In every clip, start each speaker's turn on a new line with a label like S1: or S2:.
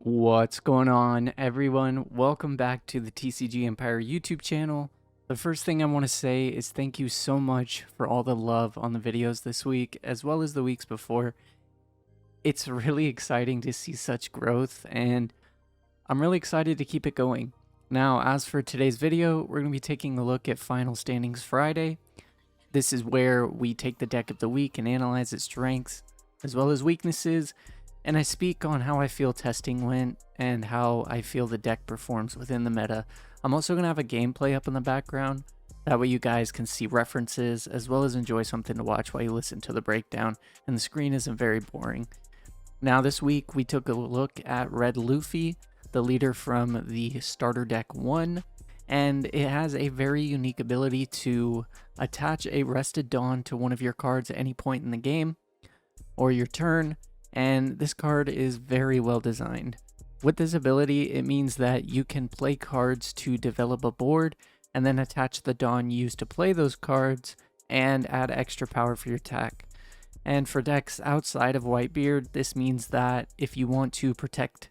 S1: What's going on, everyone? Welcome back to the TCG Empire YouTube channel. The first thing I want to say is thank you so much for all the love on the videos this week, as well as the weeks before. It's really exciting to see such growth, and I'm really excited to keep it going. Now, as for today's video, we're going to be taking a look at Final Standings Friday. This is where we take the deck of the week and analyze its strengths, as well as weaknesses, and I speak on how I feel testing went and how I feel the deck performs within the meta. I'm also going to have a gameplay up in the background. That way you guys can see references as well as enjoy something to watch while you listen to the breakdown, and the screen isn't very boring. Now this week we took a look at Red Luffy, the leader from the starter deck 1, and it has a very unique ability to attach a Rested Dawn to one of your cards at any point in the game or your turn. And this card is very well designed. With this ability, it means that you can play cards to develop a board and then attach the Dawn used to play those cards and add extra power for your attack. And for decks outside of Whitebeard, this means that if you want to protect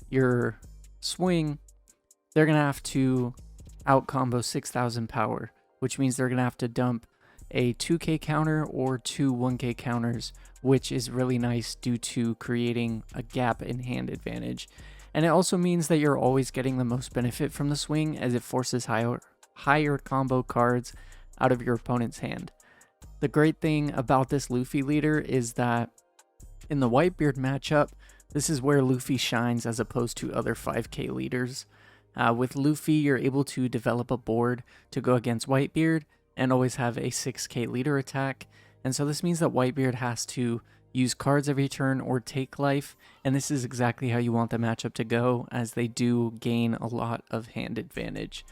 S1: your swing, they're going to have to out-combo 6,000 power, which means they're going to have to dump a 2k counter or two 1k counters, which is really nice due to creating a gap in hand advantage. And it also means that you're always getting the most benefit from the swing, as it forces higher combo cards out of your opponent's hand. The great thing about this Luffy leader is that in the Whitebeard matchup, this is where Luffy shines as opposed to other 5k leaders. With Luffy, you're able to develop a board to go against Whitebeard and always have a 6k leader attack, and so this means that Whitebeard has to use cards every turn or take life, and this is exactly how you want the matchup to go, as they do gain a lot of hand advantage.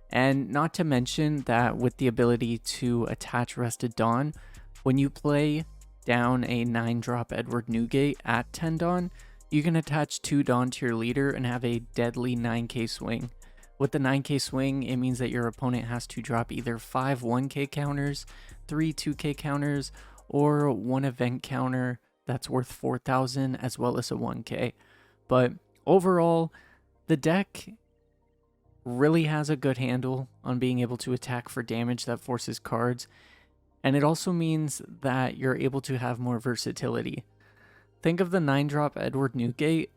S1: And not to mention that with the ability to attach Rested Dawn, when you play down a 9-drop Edward Newgate at 10 Dawn, you can attach 2 Dawn to your leader and have a deadly 9k swing. With the 9k swing, it means that your opponent has to drop either 5 1k counters, 3 2k counters, or 1 event counter that's worth 4,000 as well as a 1k. But overall, the deck really has a good handle on being able to attack for damage that forces cards, and it also means that you're able to have more versatility. Think of the 9-drop Edward Newgate.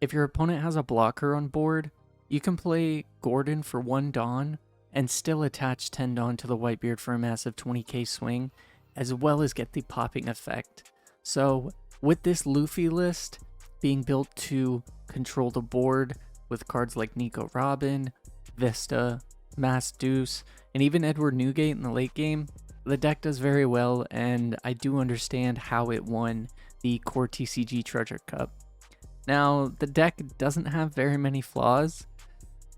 S1: If your opponent has a blocker on board, you can play Gordon for 1 Dawn and still attach 10 Dawn to the Whitebeard for a massive 20k swing, as well as get the popping effect. So with this Luffy list being built to control the board with cards like Nico Robin, Vista, Mass Deuce, and even Edward Newgate in the late game, the deck does very well, and I do understand how it won the Core TCG Treasure Cup. Now, the deck doesn't have very many flaws.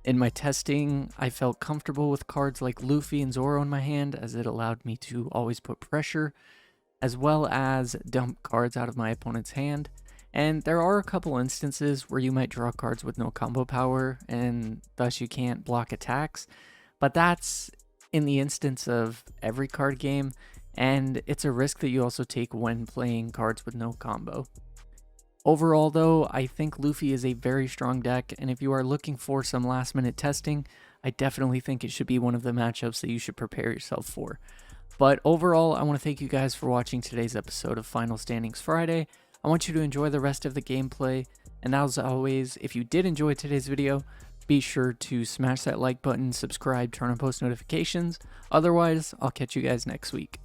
S1: In my testing, I felt comfortable with cards like Luffy and Zoro in my hand, as it allowed me to always put pressure, as well as dump cards out of my opponent's hand. And there are a couple instances where you might draw cards with no combo power, and thus you can't block attacks, but that's in the instance of every card game, and it's a risk that you also take when playing cards with no combo. Overall though, I think Luffy is a very strong deck, and if you are looking for some last minute testing, I definitely think it should be one of the matchups that you should prepare yourself for. But overall, I want to thank you guys for watching today's episode of Final Standings Friday. I want you to enjoy the rest of the gameplay, and as always, if you did enjoy today's video, be sure to smash that like button, subscribe, turn on post notifications. Otherwise, I'll catch you guys next week.